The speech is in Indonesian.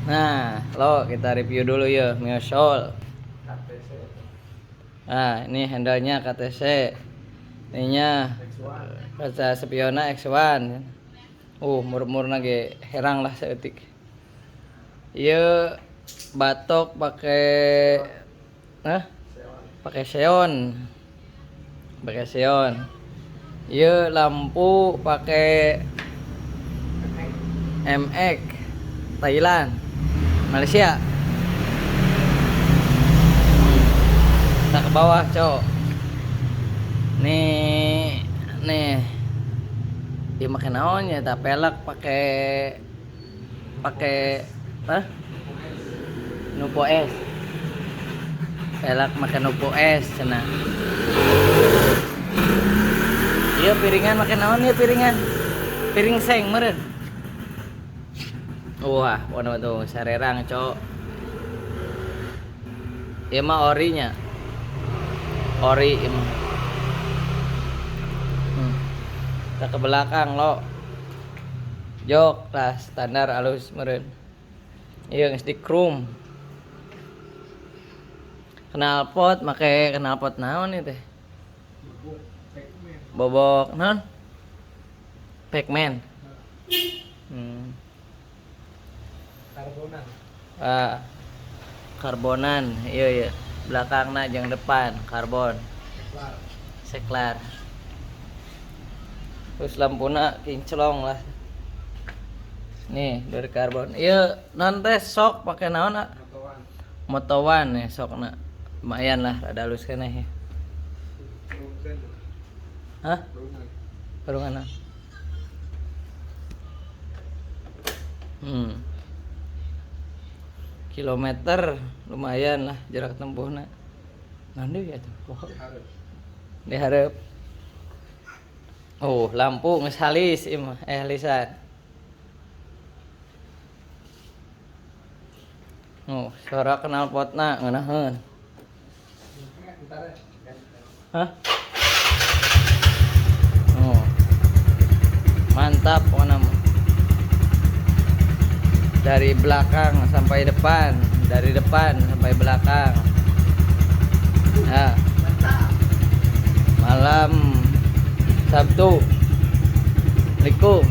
Nah, lo kita review dulu ya Miosol. Nah, ini handle-nya KTC. Ininya kaca spiona X1. Murmur nage herang lah seetik. Iya batok pakai seon. Pakai seon. Iya lampu pakai MX Thailand, Malaysia. Kita ke bawah, cok. Nih. Dia makan naon ya, tak pelak pakai Nupo S. Pelak makan Nupo S cenah. Iya piringan makan naon ya piringan. Piring seng meureun. Wah, warna tuh sarerang, cok. Ieu mah orinya. Ori ieu mah. Kita ke belakang lo. Jok lah standar alus meureun. Ieu geus di chrome. Knalpot make knalpot naon ieu teh? Bobok naon? Pac-Man. Karbonan. Karbonan. Iya. Belakangna jeung depan karbon. Seklar. Terus lampuna kinclong lah. Nih dari karbon. Iya non teh sok pakai naon nak? Motowan ya sokna. Lumayan lah rada halus keneh ya. Hah? Perungan. Kilometer lumayan lah jarak tempuhna. Nanti ya tuh. Diharap. Lampu geus halis ieu mah halisan. Suara knalpotna ngeunaheun. Hah? Mantap pokoknya mah. Dari belakang sampai depan, dari depan sampai belakang. Nah, malam Sabtu. Assalamualaikum.